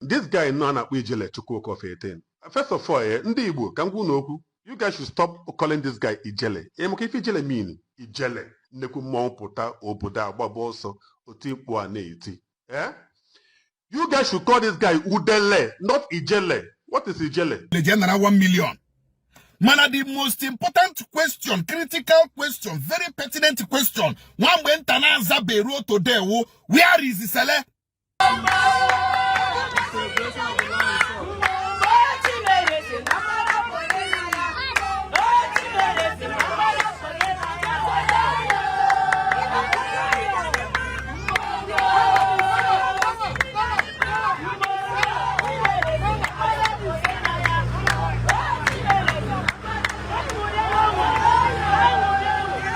This guy no na ijele chukwu of 18. First of all, ndị Igbo ka m gwu n'okwu, you guys should stop calling this guy ijele. Maka ife ijele mean ijele nnekwu mmọnwụ pụta obodo agbaba ọsọ otu ikpu a na-eti. You guys should call this guy Udele, not ijele. What is ijele? The general 1 million. Man, the most important question, critical question, very pertinent question. One when Tanaza Bero today, where is the seller?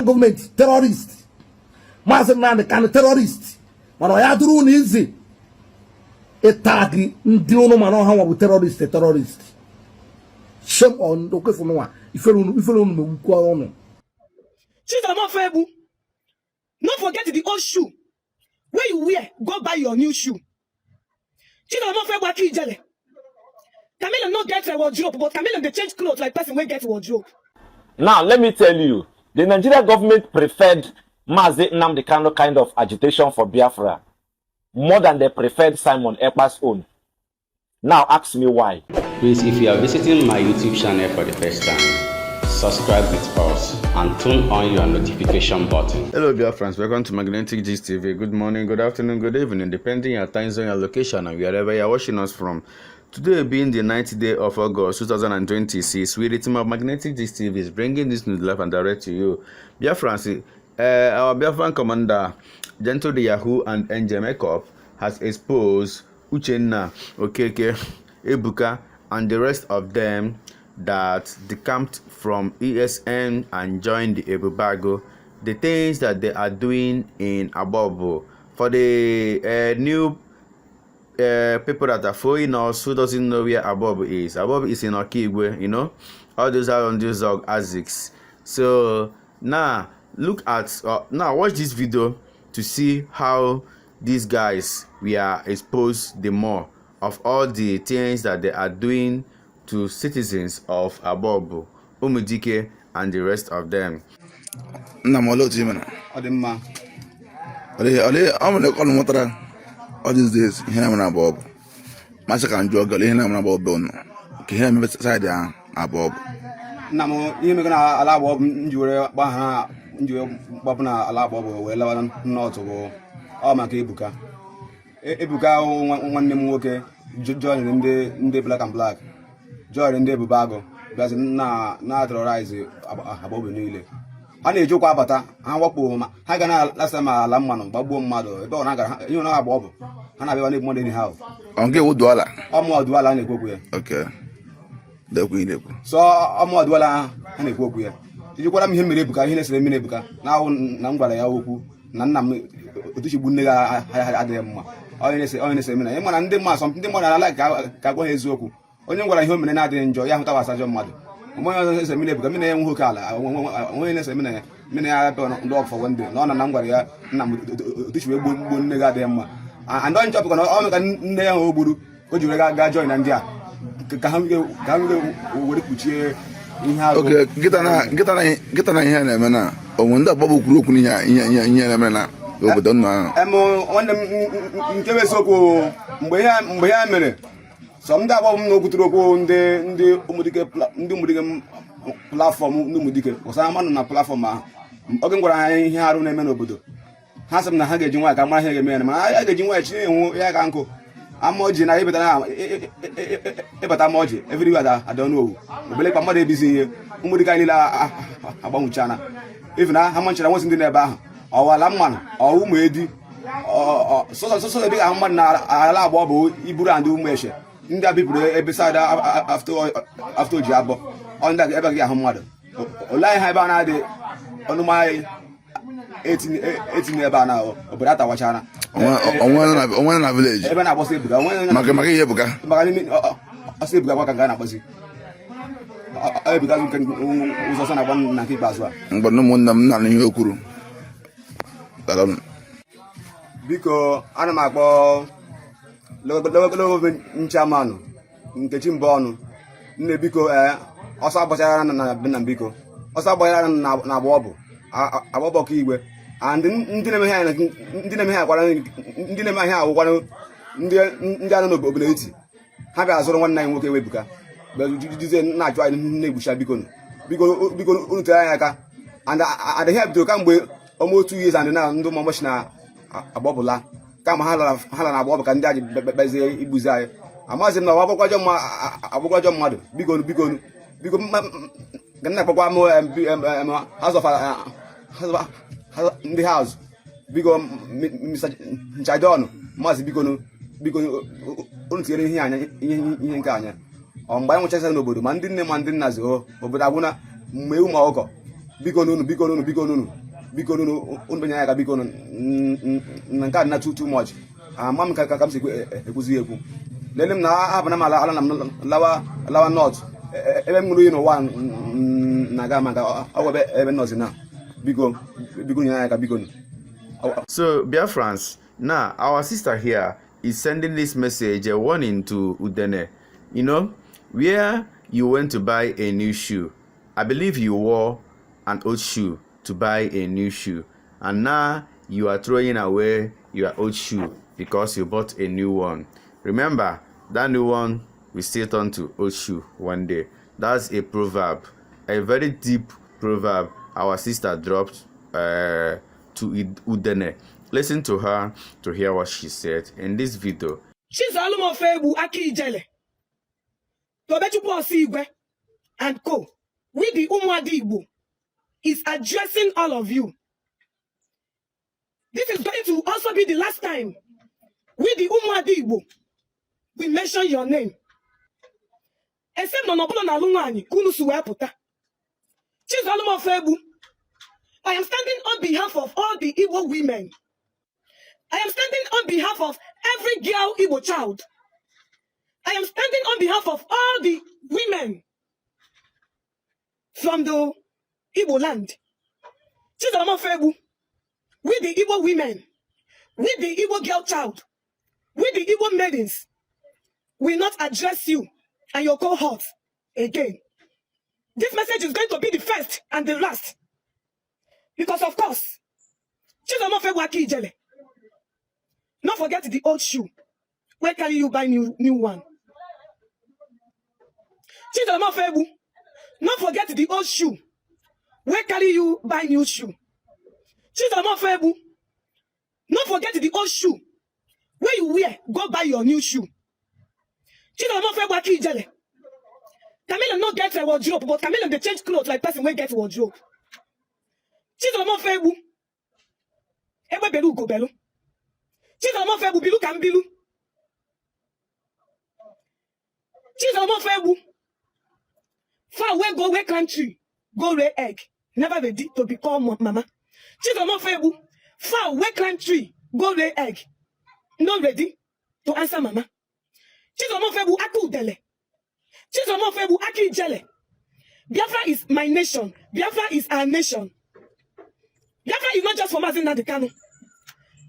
Government terrorist, Master man the kind of terrorist. Man, I do not easy. A tag, no man how with terrorist, a terrorist. Shame on the okay for no one. If you don't know, Chief Amafebu, not forget the old shoe. Where you wear, go buy your new shoe. Chief Amafebu aki jale. Camille not get a wardrobe, but Camille they change clothes like person when get wardrobe. Now let me tell you. The Nigerian government preferred Mazi Nnamdi Kanu kind of agitation for Biafra more than they preferred Simon Ekpa's own. Now ask me why. Please, if you are visiting my YouTube channel for the first time, subscribe with us and turn on your notification button. Hello Biafrans, welcome to Magnetic Gist TV. Good morning, good afternoon, good evening, depending on your time zone, your location, and wherever you are watching us from. Today being the 9th day of August 2026, we, the team of Magnetic Gist TV, is bringing this news live and direct to you. Biafrans, our Biafran commander, Gentle the Yahoo and NJ has exposed Uchenna, Okeke, Ebuka, and the rest of them that decamped from ESN and joined the Ebubeagu. The things that they are doing in Abobo. For the new people that are following us who doesn't know where IPOB is. IPOB is in Okigwe, you know. All those are on these ASICs. So now look at now watch this video to see how these guys were exposed the more of all the things that they are doing to citizens of IPOB, Umudike, and the rest of them. All these days, here I'm not Bob. Master and Joggle, here I'm not Bob Don. Can you side down, Bob? Namo, you make an allow Bob, you Baha, you Bobna, allow Bob, well, not to go. Oh, my Ebuka. Ebuka, one name worker, join in the black and black. Join in the Ebubeagu. There's not rise above Nile. I need you Quabata, and walk home. I can last time a lamb, Babu mother, you know Bob, and I want more than how. I'll get Udwala. I'm more Dwala and a cook. Okay. The Queen. So I'm more Dwala and a cook. You got him Rebuka, he is a Minebuka. Now, Nangwala Yaku, Nanam, Utushibunaga, I had them. Honestly, I'm on the mass, something more I like Kago Hezoku. Only what I hear and I enjoy Yamata as your mother. When I say Minebuka, Mine Hukala, when I say Mine, I dog for 1 day. No, Nangwala, Nambia, them. And don't talk on all the Neoburu, could you join India? Okay, get on a hand, Mana. Oh, when the bubble group in here, Mana. Over done now. I'm on the Kevesoko, Mbayamene. Some that won't know to go on the Umudica platform, Numudike, or someone on a platform. Okay, what I hear on a menobudo. Handsome Nahagajin, I can my man. I get you watch uncle. I'm Moji, but I'm Moji. Everywhere I don't know. The Blake Mother busy, Umudica about China. If not, how much I wasn't in there about our Lamman or Umedi or so big Amman, I allow Bobo, Ibura and Umesha. In that people beside after Jabbo on that ever get her mother. Olai Habana on my 18 about now, but at our China. On one village. Even I was able to I say Bugana was it. Because we can also have one Naki Baswa. But no one none in Yokuru. Because Anamako nchamanụ nkechi mba ọnụ nne biko ọsọ agbachara na biko ọsọ agbachara na agba ọbụ Okigwe and ndị na-eme ihe agwụkwara ndị anọ n'obodo eti ha bịa azụrụ nwanne anyị nwoke Ebubeagu dizie na-achụ anyị na-egbucha biko unu tere anyị aka and adịghị ya bidoro kamgbe ọma 2 years and na ndị ụmụọmachi na agbọbụla kama ha lara na agba ọbụ ka ndị aji bezie igbuzi anyị amaghịzi m na abụkwajọ mmadụ biko ga na-akpọkwa ndị haus biko nchadọnụ maazị biko unu tinyere ihe nke anya mgbe anyị nwechasịa n'obodo ma ndị nne ma ndị nna zi obodo agwụna mgbe ewu ma ọkọ biko unu benye anya ka biko na nke a dị na too much ama m ka m si ekwuzi ekwu lele m na ahapụna m ala na m lawa nọt ebe m ṅụrụ iyi n'ụwa na-aga maka ọgwụ ebe nọzi na biko nye anya ka biko. So Biafrans, now our sister here is sending this message, a warning to Udene. You know, where you went to buy a new shoe, I believe you wore an old shoe to buy a new shoe, and now you are throwing away your old shoe because you bought a new one. Remember, that new one will still turn to old shoe one day. That's a proverb, a very deep proverb our sister dropped to Udene. Listen to her to hear what she said in this video. She's almost Akijele. Okigwe and co. With the Igbo is addressing all of you. This is going to also be the last time with the Igbo we mention your name. Except no na lungani kunu suweputa. She's almost I am standing on behalf of all the Igbo women. I am standing on behalf of every girl Igbo child. I am standing on behalf of all the women from the Igbo land. With the Igbo women, with the Igbo girl child, with the Igbo maidens, will not address you and your cohort again. This message is going to be the first and the last. Because of course, not forget the old shoe. Where can you buy new one? Not forget the old shoe. Where can you buy new shoe? Not forget the old shoe. Where you wear, go buy your new shoe. Camilla not get a wardrobe, but Camilla they change clothes like person when get a wardrobe. Ebe belu go belu. Bilu can bilu. Far away go where country, go lay egg. Never ready to become mama. Far away country, go lay egg. Not ready to answer mama. Akudele. Biafra is my nation. Biafra is our nation. Biafra is not just for Mazi Nnamdi Kanu.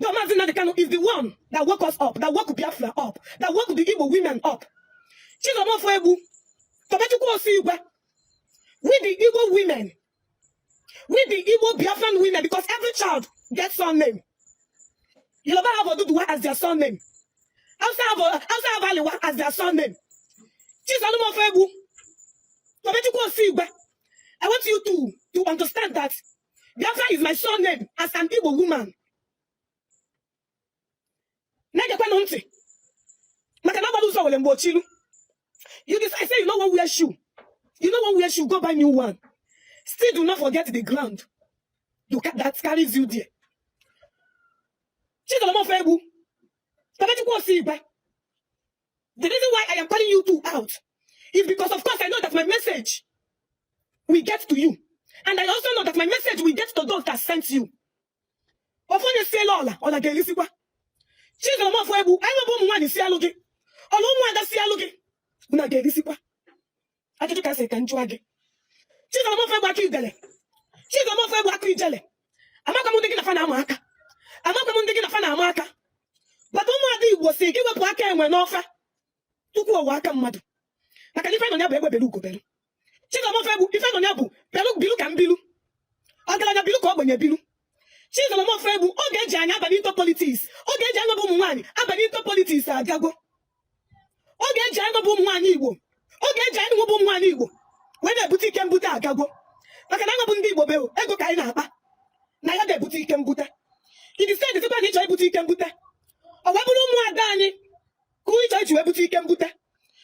No, Mazi Nnamdi Kanu is the one that woke us up, that woke Biafra up, that woke the Igbo women up. With the Igbo women, with the Igbo Biafran women, because every child gets surname. Yoruba have Oduduwa as their surname. Hausa have Aliwa as their surname. I want you to understand that Biafra is my surname as an Igbo woman. You decide, say you don't want to wear shoe. You don't want to wear shoe, go buy new one. Still do not forget the ground that carries you there. The reason why I am calling you two out is because, of course, I know that my message will get to you. And I also know that my message will get to those that sent you. I But Umadi was saying, give up Waka when offer. Took a Waka mother. I can find on your baby Beluko Belu. She's a more if I don't have Belu can Bilu. I'm going to Bilu when you Bilu. She's a more favorable. Okay, Jana, but into politics. Okay, Jana Bumani, but into politics. I go. Okay, Jana Bumani. Okay, Jana Bumani. When a boutique can put a gago. Like an Bundi Bobel, Ego Kainapa. Naya de boutique can put. He decided to buy a boutique can put. A Wabu Dani. Who is a boutique can put?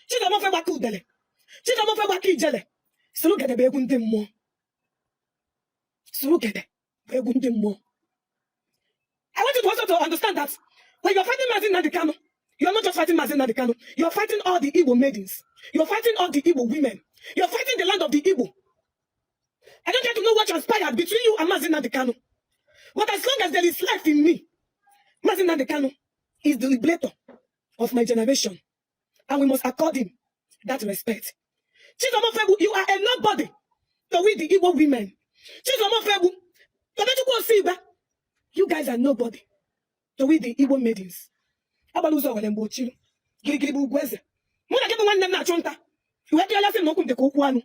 She's a more favorable. She's a more favorable jelly. So look at the Begundim more. So look at the Begundim more. I want you to also to understand that when you're fighting Mazin Nadikano, you're not just fighting Mazin Nadikano, you're fighting all the Igbo maidens. You're fighting all the Igbo women. You're fighting the land of the Igbo. I don't get to know what transpired between you and Mazin Nadikano. But as long as there is life in me, Mazin Nadikano is the liberator of my generation. And we must accord him that respect. Chizomofebu, you are a nobody to we the Igbo women. Chizomofebu, you guys are nobody to we the Igbo maidens. Abaluzo walembochilu. Giligilibu gweze. Muna kebu one name na chonta. You have to allow him to go one.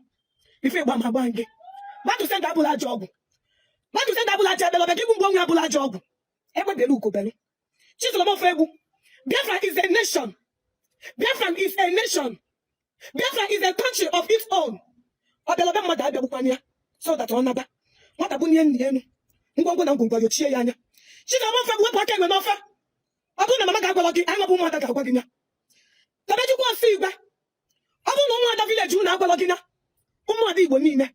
If you want my bange. What to send Abula job? What to send Abula job? But you won't have Abula job. Ever the look bello. Chizomofebu. Biafra is a nation. Biafran is a nation. Biafra is a country of its own. So that one other. What a bunyan yenu. Ngongo na ngongo yo chie yanya. Chika mo fa wo pake me no fa. Abu na mama ga gwalogi, ai mo bu mo ata ga gwagina. Tabeju ko si gba. Abu no mo ata village na gwalogina. Umu adi Igbo niile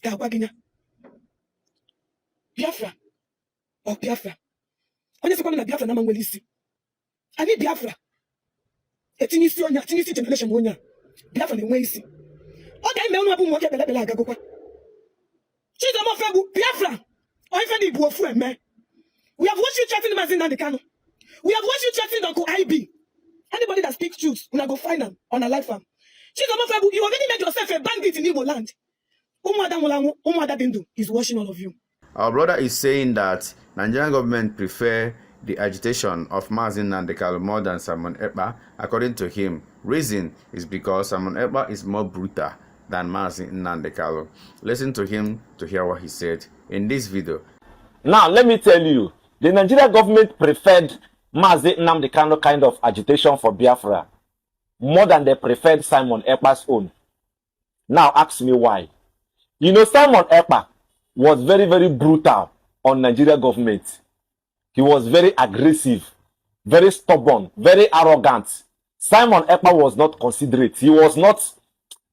ga gwagina. Biafra. Oh Biafra. Onye sekwa na Biafra na mangweli isi. Ani Biafra. Etini isi onya, etini isi generation onya. Biafra na enwe isi. O ga ime unu abu mo ke bele bele agagokwa. Chizo mo febu Biafra. We have watched you chatting Mazin Nadikano. We have watched you chatting Uncle IB. Anybody that speaks truth, we go find them on a life farm. You already made yourself a bandit in Igbo land. Umwada Dindu is watching all of you. Our brother is saying that Nigerian government prefer the agitation of Mazin Nadikano more than Simon Ekpa. According to him, reason is because Simon Ekpa is more brutal than Mazin Nadikano. Listen to him to hear what he said in this video. Now, let me tell you, the Nigerian government preferred Mazin Nadikano kind of agitation for Biafra more than they preferred Simon Ekpa's own. Now, ask me why. You know, Simon Ekpa was very, very brutal on Nigerian government. He was very aggressive, very stubborn, very arrogant. Simon Ekpa was not considerate. He was not,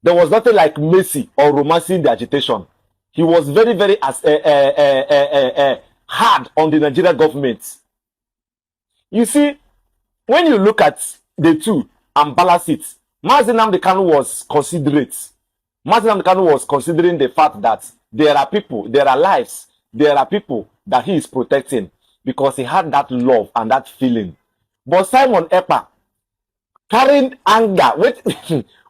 there was nothing like mercy or romancing the agitation. He was very, very hard on the Nigerian government. You see, when you look at the two and balance it, Mazin Nadikano was considerate. Mazin Nadikano was considering the fact that there are people, there are lives, there are people that he is protecting because he had that love and that feeling. But Simon Ekpa, carrying anger,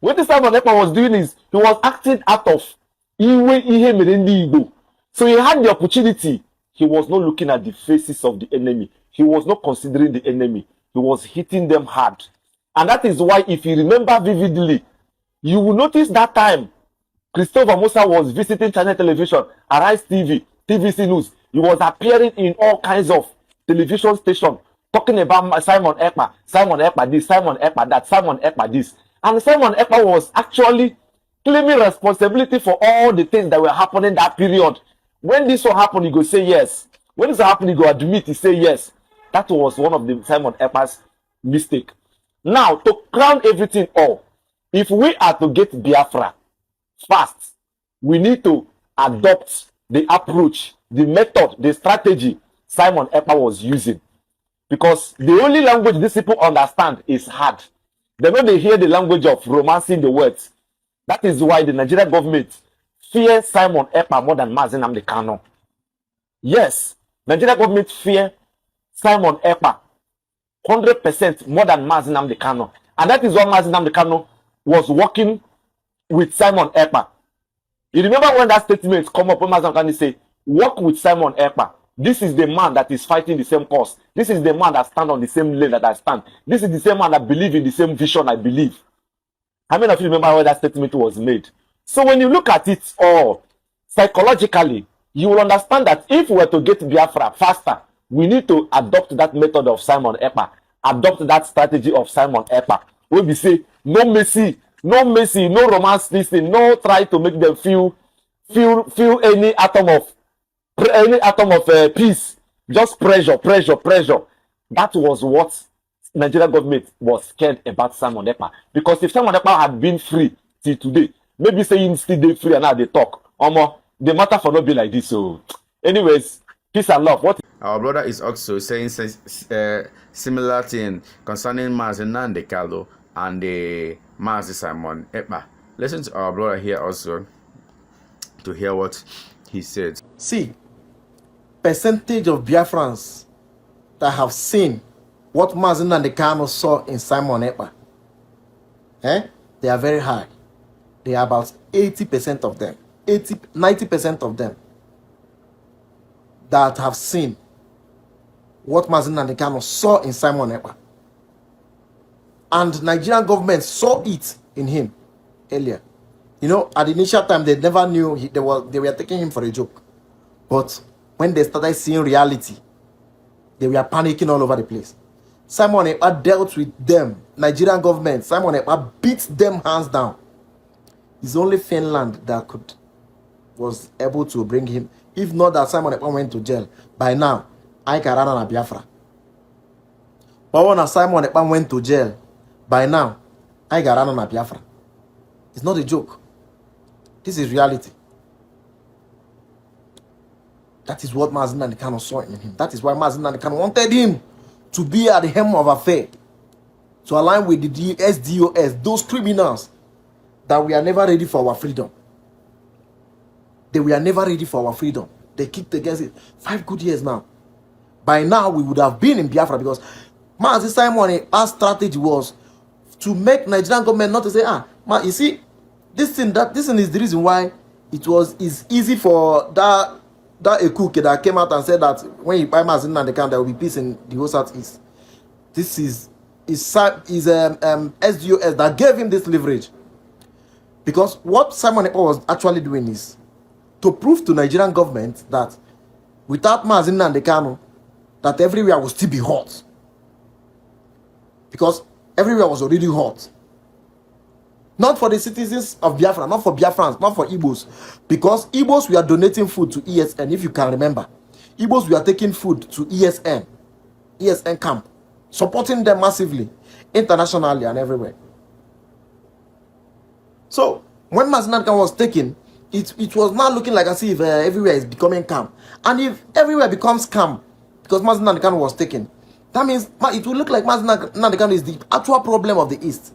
what Simon Ekpa was doing is he was acting out of so he had the opportunity. He was not looking at the faces of the enemy. He was not considering the enemy. He was hitting them hard. And that is why, if you remember vividly, you will notice that time Christopher Musa was visiting Channel Television, Arise TV, TVC News. He was appearing in all kinds of television stations, talking about Simon Ekpa this, Simon Ekpa that, Simon Ekpa this. And Simon Ekpa was actually claiming responsibility for all the things that were happening that period. When this one happened, he go say yes. When this happened, he go admit, he say yes. That was one of the Simon Ekpa's mistake. Now, to crown everything all, if we are to get Biafra fast, we need to adopt the approach, the method, the strategy Simon Ekpa was using. Because the only language these people understand is hard. They know they hear the language of romancing the words. That is why the Nigerian government fears Simon Ekpa more than Mazin Nadikano. Yes, Nigerian government fear Simon Ekpa 100% more than Mazin Nadikano. And that is why Mazin Nadikano was working with Simon Ekpa. You remember when that statement come up when Mazin Nadikano say, work with Simon Ekpa. This is the man that is fighting the same cause. This is the man that stands on the same lane that I stand. This is the same man that believes in the same vision I believe. How many of you remember when that statement was made? So when you look at it all, psychologically, you will understand that if we were to get Biafra faster, we need to adopt that method of Simon Ekpa, adopt that strategy of Simon Ekpa. When we say, no mercy, no mercy, no romance, listen, no try to make them feel any atom of peace, just pressure. That was what Nigerian government was scared about Simon Ekpa. Because if Simon Ekpa had been free till today, maybe saying still they free and now they talk, the matter for not be like this. So, anyways, peace and love. What our brother is also saying similar thing concerning Mazi Nnamdi Kanu and the Mazi Simon Ekpa. Listen to our brother here also to hear what he said. See, percentage of Biafrans that have seen what Mazi Nnamdi Kanu saw in Simon Ekpa, they are very high. They are about 80% of them, 90% of them that have seen what Mazi Nnamdi Kanu saw in Simon Ekpa. And Nigerian government saw it in him earlier. You know, at the initial time, they never knew they were taking him for a joke. But when they started seeing reality, they were panicking all over the place. Simon Ekpa dealt with them. Nigerian government, Simon Ekpa beat them hands down. It's only Finland that was able to bring him. If not that Simon Ekpa went to jail, by now, I can run on a Biafra. But when Simon Ekpa went to jail, by now, I can run on a Biafra. It's not a joke. This is reality. That is what Mazi Nnamdi Kanu saw in him. That is why Mazi Nnamdi Kanu wanted him to be at the helm of affair, to align with the SDOS, those criminals that we are never ready for our freedom. They were never ready for our freedom. They kicked against it 5 good years now. By now, we would have been in Biafra because Mazi Simon's strategy was to make Nigerian government not to say, you see, this thing is the reason why it's easy for that Ekpa that came out and said that when you buy Mazi Nnamdi Kanu, there will be peace in the whole Southeast. This is SDOS that gave him this leverage. Because what Simon Ekpa was actually doing is to prove to Nigerian government that without Mazi Nnamdi Kanu, that everywhere will still be hot. Because everywhere was already hot. Not for the citizens of Biafra, not for Biafrans, not for Igbos. Because Igbos were donating food to ESN, if you can remember. Igbos were taking food to ESN camp, supporting them massively, internationally and everywhere. So, when Mazi Nnamdi Kanu was taken, it was now looking like as if everywhere is becoming calm. And if everywhere becomes calm, because Mazi Nnamdi Kanu was taken, that means it will look like Mazi Nnamdi Kanu is the actual problem of the East.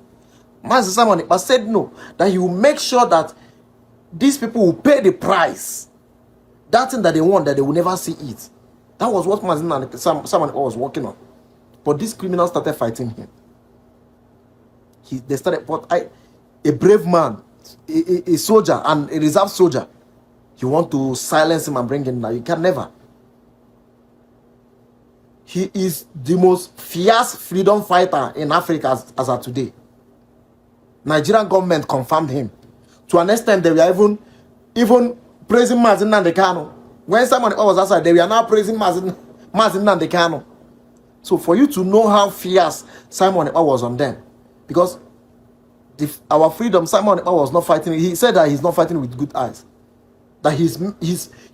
Mazi Simon Ekpa said no, that he will make sure that these people will pay the price. That thing that they want, that they will never see it. That was what Mazi Simon Ekpa was working on. But these criminals started fighting him. They started, but a brave man, a soldier, and a reserve soldier, you want to silence him and bring him down. You can never. He is the most fierce freedom fighter in Africa as of today. Nigerian government confirmed him. To an extent, they were even praising Mazi Nnamdi Kanu. When someone was outside, they were now praising Mazi Nnamdi Kanu. So for you to know how fierce Simon Ekpa was on them, because our freedom, Simon Ekpa was not fighting. He said that he's not fighting with good eyes. That he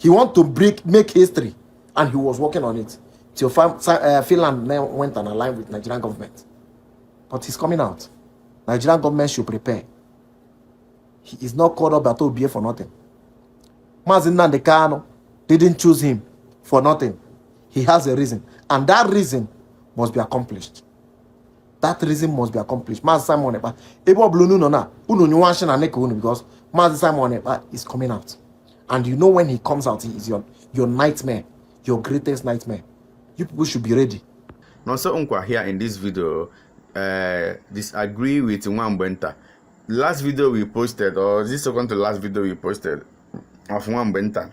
want to make history, and he was working on it. Till Finland went and aligned with Nigerian government. But he's coming out. Nigerian government should prepare. He is not called up at OBA for nothing. Mazi Nnamdi Kanu didn't choose him for nothing. He has a reason. And that reason must be accomplished. That reason must be accomplished. Mazi Simon Ekpa, because Mazi Simon Ekpa is coming out. And you know when he comes out, he is your nightmare, your greatest nightmare. You people should be ready. Nonso Nkwa here in this video disagree with Nwambenta. Last video we posted, or this second to last video we posted of Nwambenta,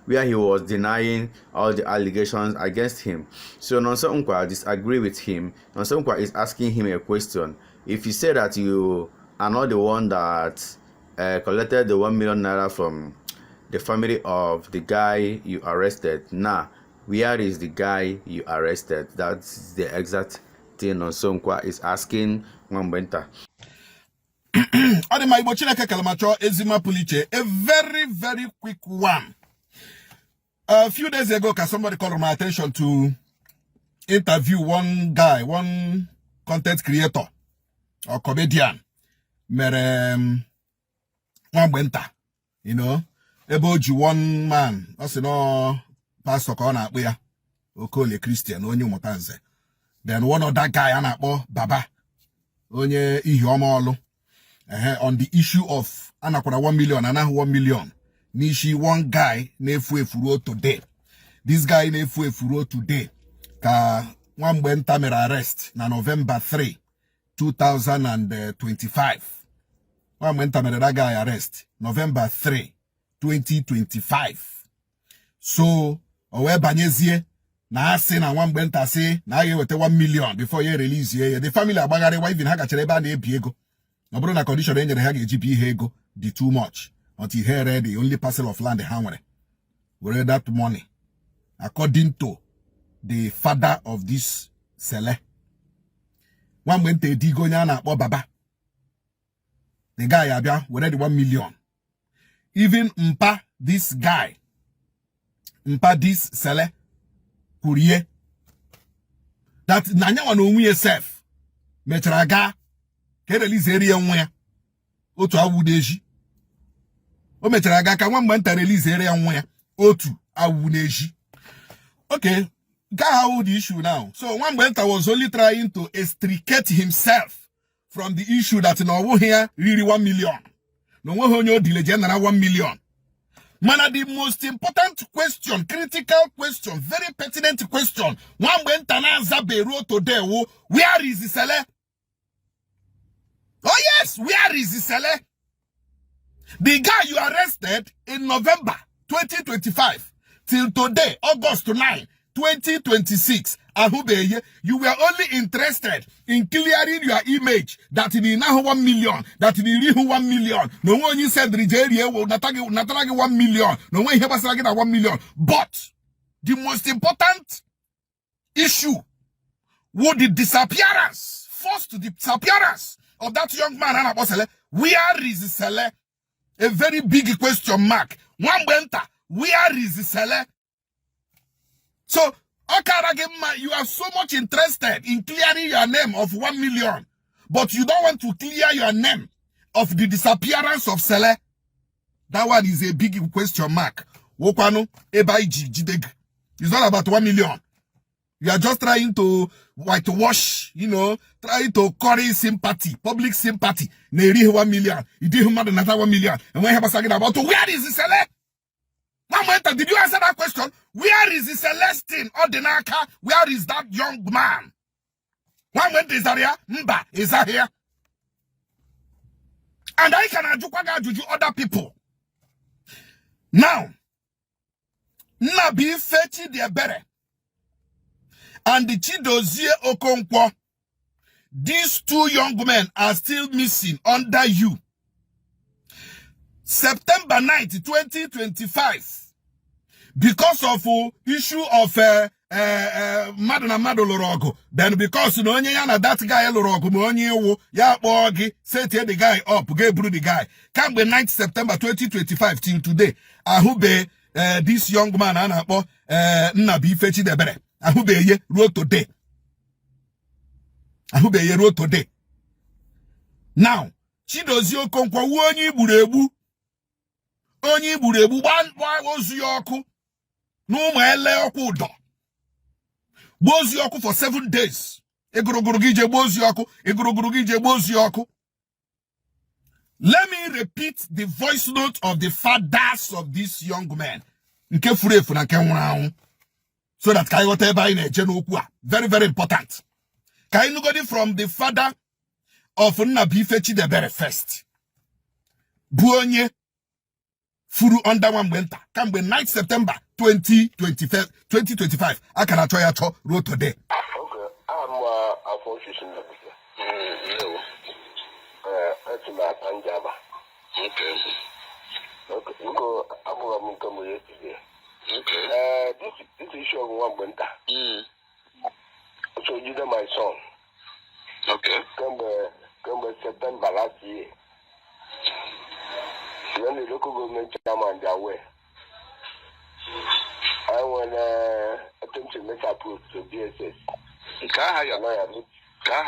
where he was denying all the allegations against him. So Nonso Nkwa disagree with him. Nonso Nkwa is asking him a question. If you say that you are not the one that collected the 1 million naira from the family of the guy you arrested, nah, where is the guy you arrested? That's the exact thing Nonso Nkwa is asking Nwambenta. A very, very quick one. A few days ago, somebody called my attention to interview one guy, one content creator or comedian, Nwambenta, you know, about you one man, also no pastor corner where Okole Christian, only Motanze. Then one of that guy, Anabo Baba, onye Ihiomolo. On the issue of anakwana 1 million and 1 million. Nishi one guy nefu furo today. This guy nefu furo today. Ka Nwambenta mera arrest na November 3, 2025. Nwambenta mera that guy arrest November 3, 2025. So owe banyezie na ase na Nwambenta say na ye wete 1 million before ye release ye. The family abagare wa even haga chere ba na ebiego. No bro na condition enye ha ga-eji ego di too much until he read the only parcel of land ha nwere. Where that money, according to the father of this sele. Nwambenta edigo nya na akpo baba. The guy abia where the 1 million. Even mpa this guy, mpa this sele kurie that nanya wana onwe yourself metraga ke release area nwa otu awudeji o mechara aga ka Nwambenta release area nwa otu awudeji. Okay, got how the issue now. So Nwambenta was only trying to extricate himself from the issue that no here really 1 million. No one who delay general 1 million. Man, the most important question, critical question, very pertinent question. Nwambenta na zabe wrote today, where is the seller? Oh yes, where is the seller? The guy you arrested in November 2025 till today, August 9, 2026. Ahubeye, you were only interested in clearing your image that in now 1 million, that in 1 million. No one you said Nigeria will not 1 million. No one here was 1 million. But the most important issue was the disappearance, forced disappearance of that young man. Where is the seller? A very big question mark. Nwambenta, where is the seller? So, you are so much interested in clearing your name of 1 million, but you don't want to clear your name of the disappearance of Sele. That one is a big question mark. Wokwano, Ebaiji, Jideg. It's not about 1 million. You are just trying to whitewash, you know, trying to curry sympathy, public sympathy. Neri 1 million. You did another 1 million. And when he was talking about where is the Sele? Nwambenta, did you answer that question? Where is the Celestine or the Naka? Where is that young man? Nwambenta is here. Mba is here. And I can juju other people. Now, Nabi Fetchi Diabere and the Chidozie Okonkwo, these two young men are still missing under you. September 9th, 2025. Because of issue of Madonna Madolorogo, then because no yana that guy Lorogo, Monye, ya bogi, set the guy up, gave the guy. Come the 9th September 2025 till today. Ahube this young man anapo Nabi Fetchi Debere. Ahube wrote today. Ahube wrote today. Now, Chidozio Konkwa onyi burebu. Onyi burebu ozu yoku. No ele oku do. Bozu yoku for 7 days. Egurugurugije bozu yoku. Egurugurugije bozu yoku. Let me repeat the voice note of the fathers of this young man. Nke furefu na kenwuna. So that kai whatever in a general. Very, very important. Kai nugodi from the father of Nabi Fetchi Debere first. Buonye. furu under Wambenta. Kambe 9 September 2025. Akana choya cho wrote today. Okay, I'm a position. No. That's my Panjaba. Okay. Okay, go Abu yesterday. Okay. This issue of Wambenta. So you know my son. Okay. Come September last year. When the local government chairman they are aware. I want to attempt to make approach to DSS. Can I have your lawyer? Can I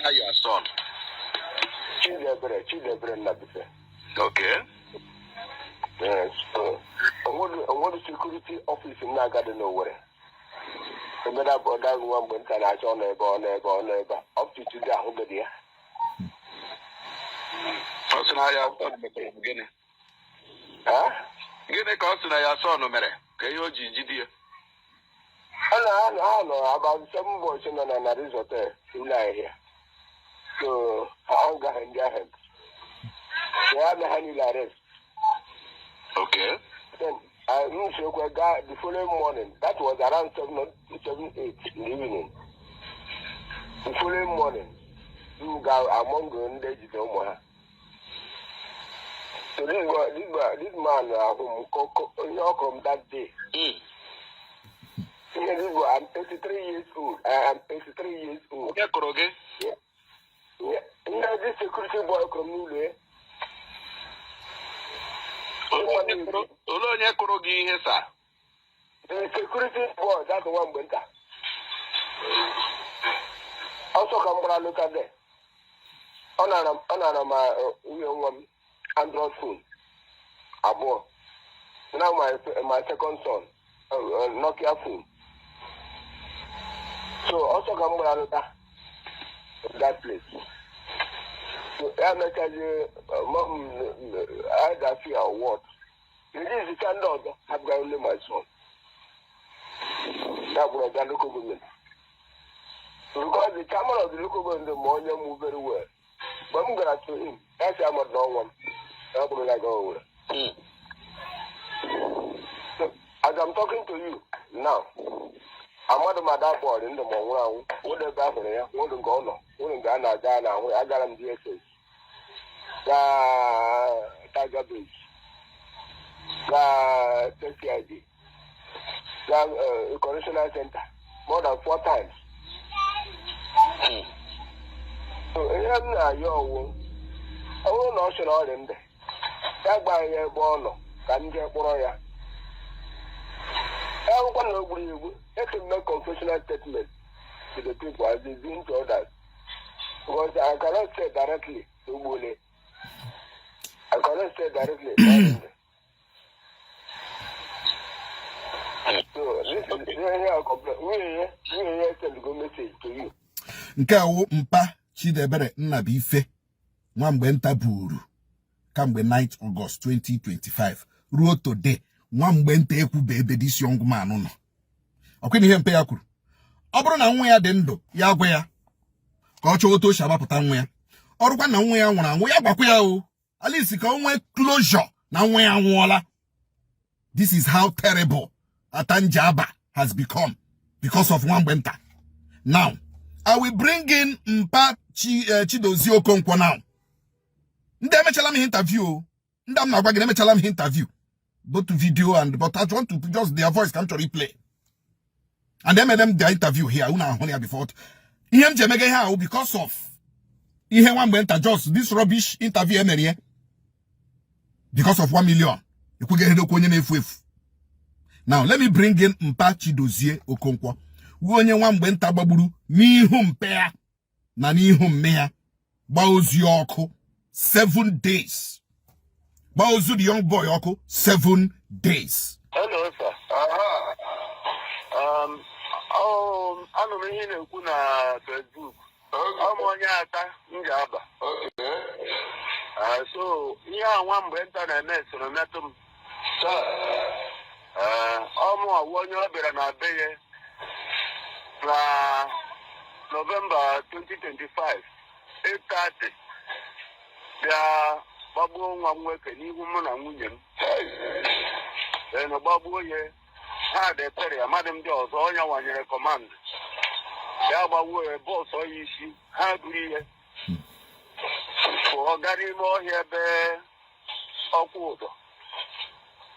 have your son? Children, okay. Yes. I want the security office in Nagada nowhere. So that about that one went and I saw neighbor. Up to today, I hope there. What's now your beginning? Huh? Get a cost to your son, no matter. Can you GD? I know about 7 boys in another resort in here. So, I got in their hands. They have the honey arrest. Okay. Then I moved to Okigwe the following morning. That was around 7, 8 in the evening. The following morning, you got among the days. So this man who come that day. I'm 33 years old. I am 33 years old. Okay. Yeah. You know this security boy from Nule. The security boy, that's the one winter. Also come look at that. On my Android phone. Abo. Now my second son, Nokia phone. So also come look at that place. So Mom, I got fear what? It is the candle. I've got only my son. That was the local government. Because the camera of the local government, the morning move very well. But I'm going to him. That's how much no one. I'm going to go over. So, as I'm talking to you now, I'm out of my dad board in the morning. What the Biafra? What the Gono? What the Ghana? I got him DSS. Tiger Bridge. TCID. Correctional Center. More than 4 times. So, I will not show all them there. That by a bono, can get Boroya. I want to make confessional statement to the people as they do to others. Because I cannot say directly to Bule. I cannot say directly. So, this is we here send go message to you. Nkwa mpa Chidebere Nnabife Nwamgbe Ntaburu kamgbe 9th August 2025 ruo today Nwamgbe Nta ekwube ebe this young man nọ. Ọkwini ihe mpe ya kwuru. Ọ bụrụ na nwa ya dị ndụ ya gwa ya ka ọ chọọ otu o si agbapụta nwa ya. Ọrụkwa na nwa ya nwụrụ anwụ ya gwakwa ya o. At least ka o nwee closure na nwa ya nwụọla. This is how terrible Atanjaba has become because of Nwamgbe Nta. Now, I will bring in Mpa Chidozie Okonkwo now. Nde emechala me interview. Nda m na-agwa gị emechala me interview. Both video but I want to just their voice can to replay. And they made them their interview here. Una ahụ ya before. Ihe m ji emege ihe ahụ because of ihe Nwamgbe Nta just this rubbish interview emere here. Because of 1 million. Ekwugeredo onye na-efu efu. Now let me bring in Mpa Chidozie Okonkwo. Onye Nwamgbe Nta gbagburu n'ihu mpe ya na n'ihu mme ya gba ozu ọkụ 7 days. Gba ozu the young boy ọkụ 7 days. Hello sir. Anụ m ihe na-ekwu na Facebook. Ọmụ onye ata m ga-aba. So ihe a Nwamgbe Nta na-eme soro metụ m. Ọmụ awụ onye ọ bịara na be ya na November 2025, 8:30, bịa gbagbuo nwa m nwoke n'ihu mụ na nwunye m na gbagbuo ya ha detere ya mmadụ ndị ọzọ onye nwanyere kọmandụ ya gbagbuo ya bọọsụ onye isi ha buru ihe pụọ gaa n'ime ọhịa ebe ọkwụ ụdọ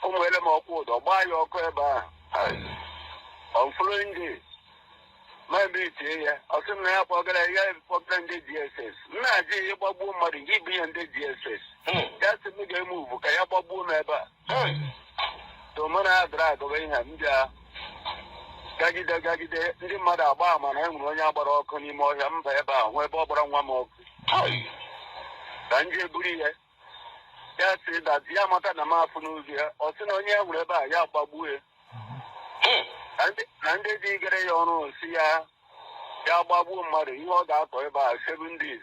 ụmụ ele m ọkwụ ụdọ gbaa ya ọkụ ebe ahụ on following day maybe itie ya ọsị m na ya kpọgara ya kpọgara ndị DSS nna-ajị ihe gbagbuo mmadụ gị bụ ihe ndị DSS ya sị m ga-eme ugwu ka ya gbagbuo m ebe a tomana ya dara agụba ihe m bịa gagide ndị mmadụ agba ama na e nwere onye agbara ọkụ n'ime ọhịa mba ebe a hụ ebe ọ gbara nwa m ọkụ ka nje buru ihe ya sị dazi ya mata na m afụ n'ụzọ ya ọ sị na onye ya nwere ebe a ya gbagbuo ya na ndị dị gere ya ọrụ si ya gbagbuo mmadụ ihe ọ ga-akọ ebe a 7 days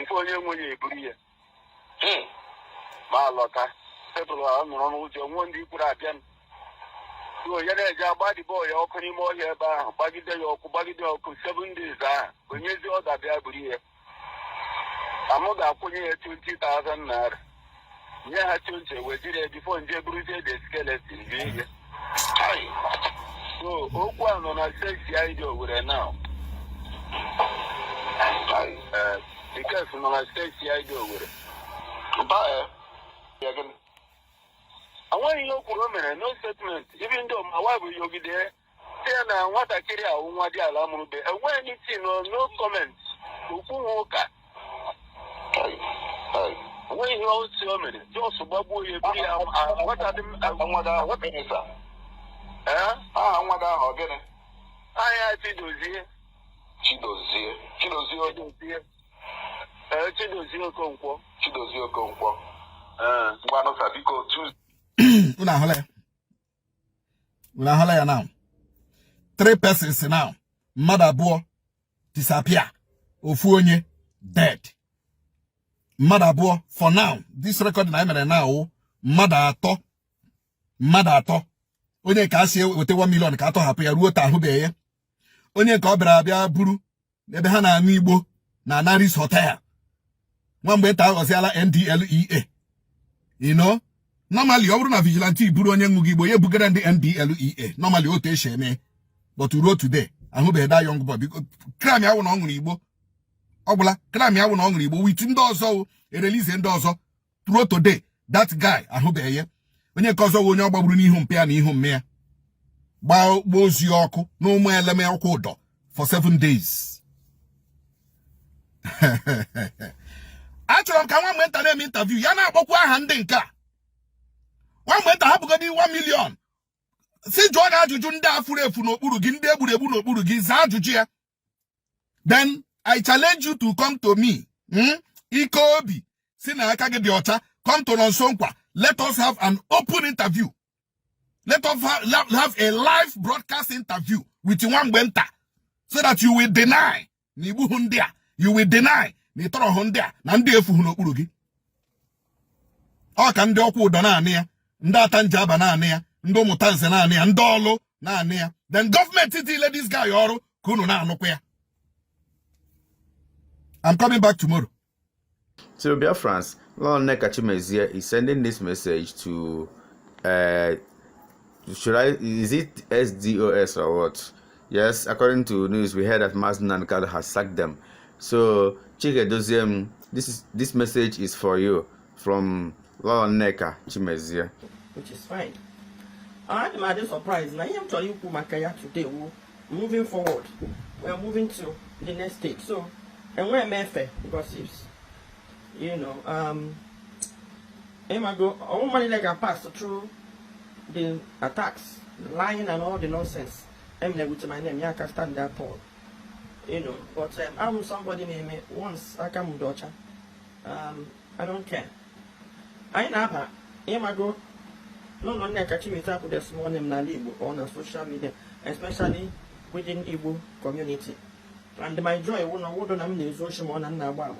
ife onye nwe ya eburu ya ma lọta tebụl a nọrọ n'ụjọ nwe ndị ikwuru abịa ya na-eje agbadibọ ya ọkụ n'ime ọhịa ebe ahụ gbagide ya ọkụ 7 days ahụ onyezi ọ ga-abịa buru ya amụ ga-akwụnye ya 20,000 naira nye ha chonche wejiri ya bifo nje buruzie the skeleton bụ ihe so okwu a nọ na steeti ID Owerri now the case nọ na steeti ID Owerri enweghị ihe o kwuru o mere no statement ibi ndị ọmawa bụ yogide si ya na nwatakịrị ahụ nwa dị ala mụrụbe enweghị anything no comment okwu nwa ụka enweghị ihe osi o mere jos gbagbuo ya eburu ya aha nwa gị ahụ gịnị aha ya Chidozie Okonkwo ngwanụka biko Tuesday Una hola ya now. 3 persons now. Mmadụ abụọ disappear. Ofu onye dead. Mmadụ abụọ for now. This record na emere now. Mmadụ atọ. Onye ka asị wete 1 million ka atọ hapụ ya ruo ta ahụbeghị ya. Onye ka ọ bịara abịa buru ebe ha na-aṅụ Igbo na Naris Hotel. Nwa mgbe nta aghọziala NDLEA. You know? Normally, ọ bụrụ na vigilante buru onye ṅụghị Igbo ya bugara ndị NDLEA. Normally, otu esi eme. But ruo today, ahụbeghị that young boy. Crime ya wụ na ọ ṅụrụ Igbo. Ọ bụla, crime ya wụ na ọ ṅụrụ Igbo. With ndị ọzọ, erelease ndị ọzọ. Ruo today, that guy ahụbeghị ya. Onye nke ọzọ wụ onye ọ gbagburu n'ihu mpe ya na ihu mme ya. Gbaa ozu ọkụ n'ụmụ eleme ọkụ ụdọ for 7 days. Achọrọ m ka nwa mgbe nta na-eme interview ya na-akpọkwa aha ndị nke a. Nwa mgbe nta hapụgodi 1 million. Si jụọ na ajụjụ ndị a furu efu n'okpuru gị, ndị egburegbu n'okpuru gị, zaa ajụjụ ya. Then I challenge you to come to me. Ike obi si na aka gị dị ọcha, come to Nonso Nkwa. Let us have an open interview. Let us have a live broadcast interview with nwa mgbe nta, so that you will deny na igbuhu ndị a, you will deny na ịtọrọ ndị a na ndị efuhu n'okpuru gị. Ọ ka ndị ọkwa ụdọ naanị ya, ndị ata njaba naanị ya, ndị ụmụta nze naanị ya, ndị ọlụ naanị ya. Then government tile this guy ọrụ ka unu na-anụkwa ya. I'm coming back tomorrow. So Biafrans, Nkwa is sending this message to is it SDOS or what? Yes, according to news, we heard that Mazen Nkwa has sacked them. So Chike Doziem, this message is for you from Nkwa Chimezie. Which is fine. I'm not surprised. Now I'm telling you Makaya today. Moving forward, we're moving to the next stage. So, and we're MFA gossips. You know, all money like I passed through the attacks, the lying and all the nonsense. I'm like with my name, I can stand that tall. You know, but I'm somebody name once I come daughter. I don't care. I never no catching me up with this morning on social media, especially within Igbo community. And my joy wouldn't social one and now.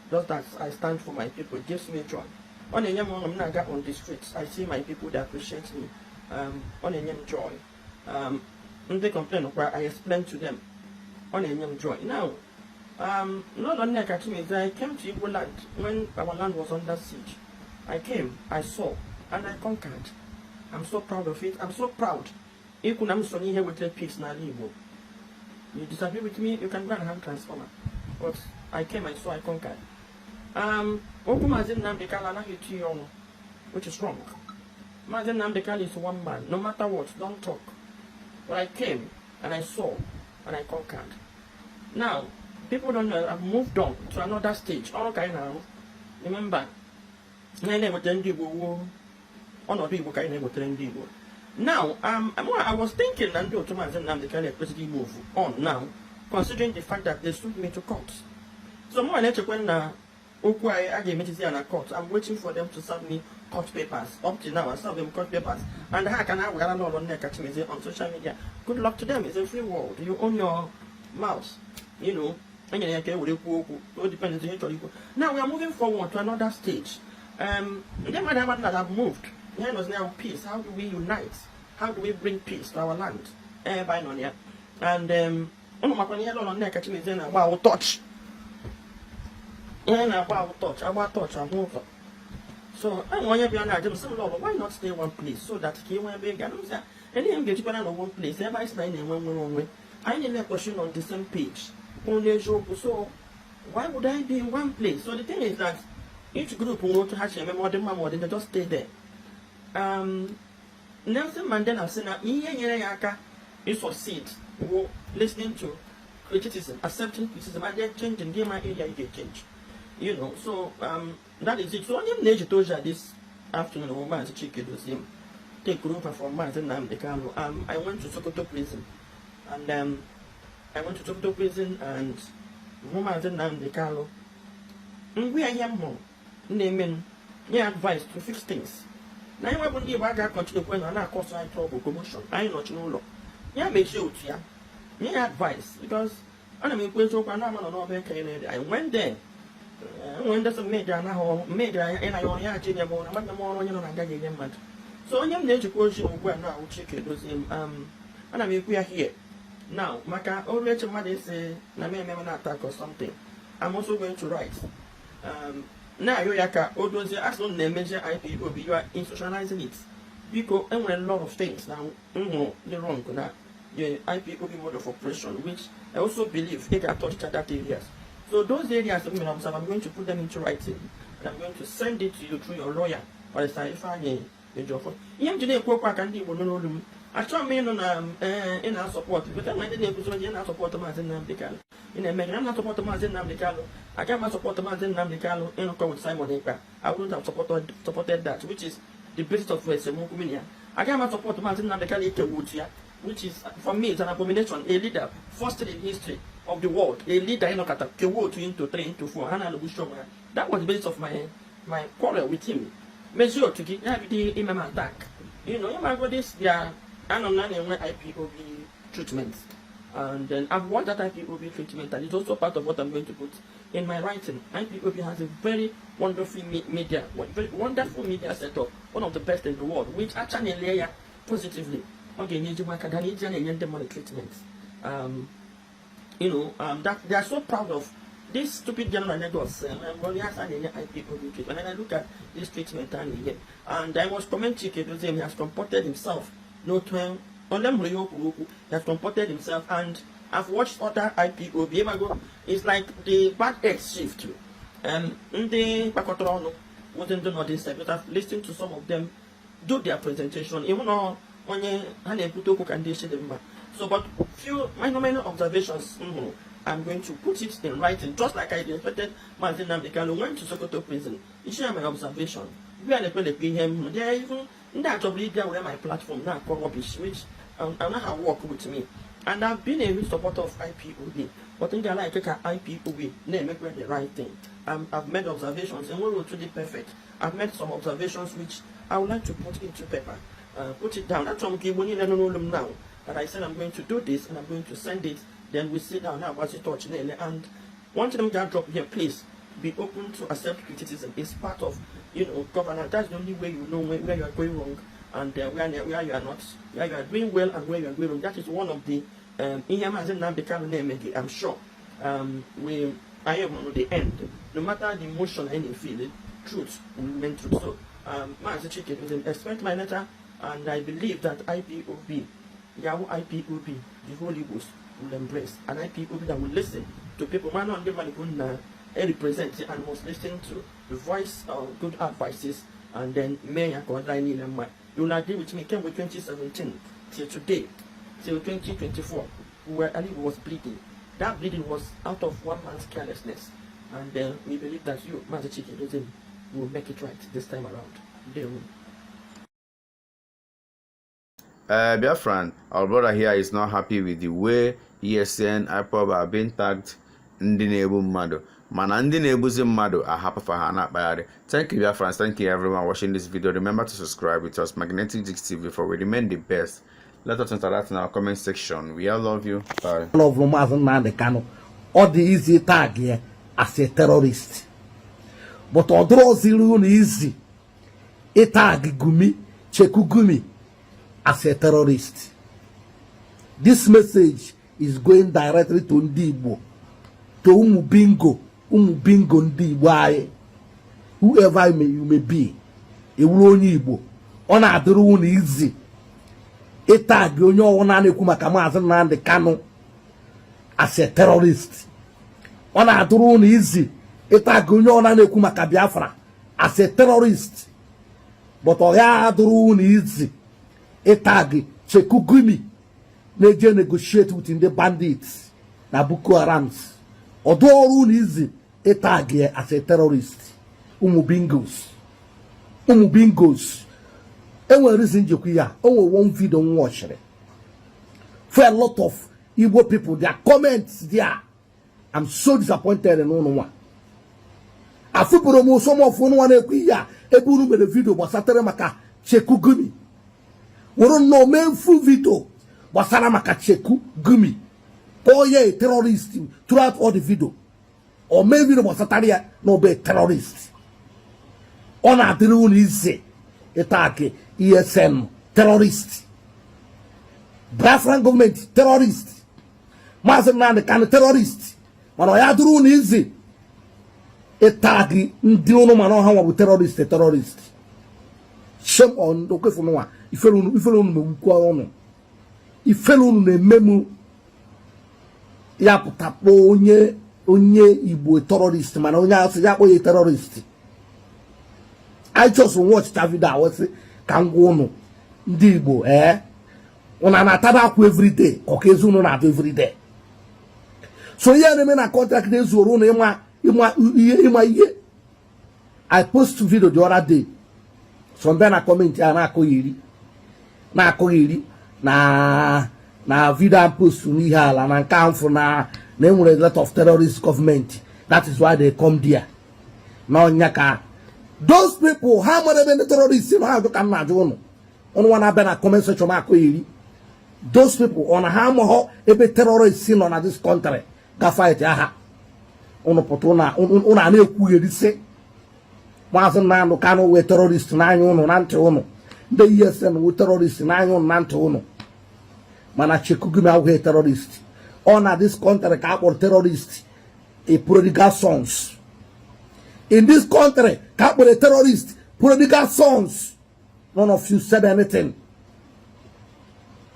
Just that I stand for my people, it gives me joy. On a young woman I got on the streets, I see my people that appreciate me. On a young joy. When they complain of where I explain to them on a young joy. Now, Not only I came to Igbo land when our land was under siege. I came, I saw, and I conquered. I'm so proud of it. I'm so proud. If I'm Sonny here with peace now, Igbo. You disagree with me, you can go and have transformer. But I came, I saw, I conquered. Which is wrong. Mazen Namdekal is one man. No matter what, don't talk. But I came, and I saw, and I conquered. Now, people don't know, I've moved on to another stage. Okay, now, remember, now, I was thinking and do to move on now, considering the fact that they sued me to court. So more later when I gave me a court, I'm waiting for them to send me court papers. Up to now, I serve them court papers. And how can I wear a lot on social media? Good luck to them. It's a free world. You own your mouth, you know. And you depends on. Now we are moving forward to another stage. Then when that I've moved, there was now peace. How do we unite? How do we bring peace to our land? And wow, touch. So I want to be an item. Why not stay one place so that he won't be again? And then get you on one place. Everybody's lying in one way. I need a question on the same page. Only so why would I be in one place? So the thing is that each group will want to have a memory, they just stay there. Nelson Mandela said, you succeed listening to criticism, accepting criticism, and then changing game area you change. You know, so that is it. So I'm this afternoon, woman to check it with him. Take group from Martin Namdekalo. I went to Sokoto prison. And I went to Sokoto prison and woman Namdekalo. We are young more. Naming advice to fix things. Now I won't give a continue when I cause I trouble commotion. I not know law. Yeah, make sure yeah. Advice because I mean I went there. When there's a major now major and I only had Junior more and so I'm going to question where now check it with him. And I mean we are here. Now Maka already somebody say I may attack or something. I'm also going to write. Now you are those as long as measure IPOB, you are institutionalizing it. Because a lot of things now the wrong now. The IPOB mode of operation, which I also believe they can touch other areas. So those areas I'm going to put them into writing and I'm going to send it to you through your lawyer or a sci-fi job. Today I try me in our support, but I'm not support the Mazin Namdekalo. In a man, I'm not support the Mazin Namdekalo. I can't support the Mazin Namdekalo in a with Simon Ekpa. I wouldn't have supported that, which is the basis of Semukuminia. I can't support the Mazin Namdekalo, which is for me it's an abomination. A leader, first in history of the world, a leader in Okata, Kewo 2 into 3 into 4, that was the basis of my quarrel with him. Measure to give the imam attack. You know, you this, they are IPOB treatment. And then I've watched that IPOB treatment, and it's also part of what I'm going to put in my writing. IPOB has a very wonderful media, very wonderful media setup, one of the best in the world, which actually layer positively. Okay, treatment. You know, that they are so proud of this stupid general Lagos. And I look at this treatment and I was commenting to him, he has comported himself. No time on them, he has comported himself, and I've watched other IPOB. It's like the bad eggs shift. The Pacotrono wasn't doing all this, but I've listened to some of them do their presentation, even though when you put condition. So, but few minor observations. I'm going to put it in writing, just like I expected. Martin Namdekalo went to Sokoto prison. You share my observation. We are the PM. They are even that of Libya where my platform now called rubbish, which I not have work with me. And I've been a real supporter of IPOB. But in the like IPOB, they make the right thing. I've made observations, and we will truly perfect. I've made some observations which I would like to put into paper. Put it down. That's why I'm giving them now. But I said I'm going to do this and I'm going to send it. Then we sit down now about it touch and once them get drop here, please be open to accept criticism. It's part of governance. That's the only way you know where you are going wrong and where you are not, where you are doing well and where you are going wrong. That is one of the I'm sure I am on the end. No matter the emotion any feeling, truth will remain truth. So, Master Chicken, expect my letter, and I believe that IPOB, Yahoo IPOB, the Holy Ghost will embrace an IPOB that will listen to people. Man, on the man who represent and was listening to the voice of good advices, and then Mayor you will agree with me. Came with 2017 till today, till 2024, where Ali was bleeding. That bleeding was out of one man's carelessness, and we believe that you, Master Chicken, will make it right this time around. They will. Biafran, our brother here is not happy with the way ESN, IPOB are being tagged ndị na-egbu mmadụ. Mana ndị na-egbuzi mmadụ ahapụfa ha na-akpagharị. Thank you, Biafrans. Thank you, everyone watching this video. Remember to subscribe with us, Magnetic Gist TV, for we remain the best. Let us interact in our comment section. We all love you. Bye. Love Kano. All the easy tag here as a terrorist. But although zero easy, a tag Gumi, Cheku Gumi as a terrorist. This message is going directly to Ndibo, to Umubingo Ndibo, whoever you may be. Iwo on a drone easy. A tag you know on an Ekumakamazan Kano as a terrorist. On a drone easy. A tag you know on an Biafra as a terrorist. But oya drone easy. A tag Chekugumi neje negotiate with the bandits na Boko Harams. Although easy a tag here as a terrorist. Umubingos. Ewe reason Jokuya. One video watch it. For a lot of Igbo people, their comments there. I'm so disappointed in one. I feel some of one Ekuya. Eburu made a video was Satere Maka Chekugumi. We don't know main full video was Saramaka Chekugumi. Oh yeah, terrorist throughout all the video. Or maybe it was Sataria no be terrorist. On a drone is attack ESM terrorist. Biafran government terrorist. Master can terrorist. When I drone is attack Ndiono Manoha with terrorist. Shame on okay for no one. If you don't if you memu ya putapo onye Igbo terrorist man onye ase ya boye terrorist. I just watch that video. I was can go no ndị Igbo una na tabakwu every day okay zunu na every day. So here na me na contract dey zoro na ima I post video the other day. Some na comment na akoyiri na video post ni hala na nkamfo na enwere a lot of terrorist government. That is why they come there. Now nyaka those people how much the terrorists you know how to come na jono on one na comment section akoyiri. Those people on how much ebe terrorists in on this country ga fight aha ono potona una na ekwugeri se Mazen Nando Kano we terrorist nine nante ono. The ESN we terrorist nine nante ono. Mana Chekugumi we terrorist. On this country capable terrorist a prodigal sons. In this country, capable terrorist, prodigal sons. None of you said anything.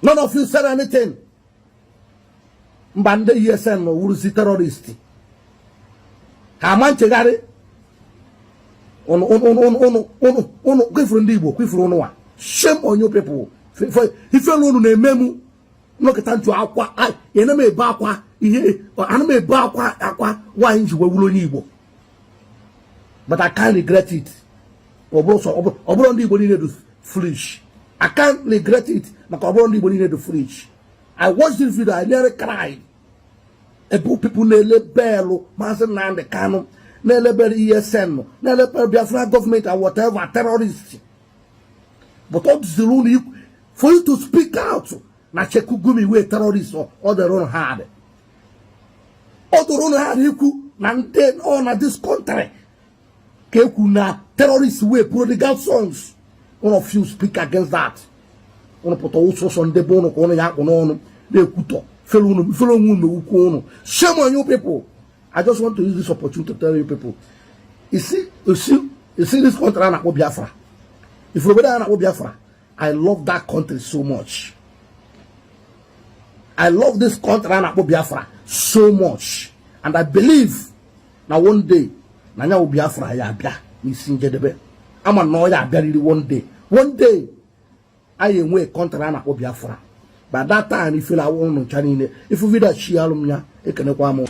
None of you said anything. Mbande ESN no urusi terrorist. Kamanche gare. Ono shame on you people. If you don't know memu, no ketan to akwa. Ye na me ba akwa. Ihe ana me ba akwa. Why inji we wulo ni Igbo. But I can't regret it. Obro ndi Igbo ni do foolish. I can't regret it. But obro ndi Igbo ni do foolish. I watched this video. I nearly cried. People nele belo. Master Nande Kano. Nelebel ESN, Nelebel Biafra government and whatever terrorists. But all this rule for you to speak out, na Chekugumi we terrorists or their own hard. All the own hard you and then on this country. Keku na terrorists way prodigal sons. One of you speak against that. One put also on the bone on ya on de kuto. Shame on you people. I just want to use this opportunity to tell you people. You see this country na Biafra. If you na Biafra, I love that country so much. I love this country na Biafra so much. And I believe now one day na nya Biafra ya bia ni sinjedebe. Ama no ya bia really one day. One day I am a country na Biafra. By that time if you la won no chanine if you vida chi alumnya e kene kwa mo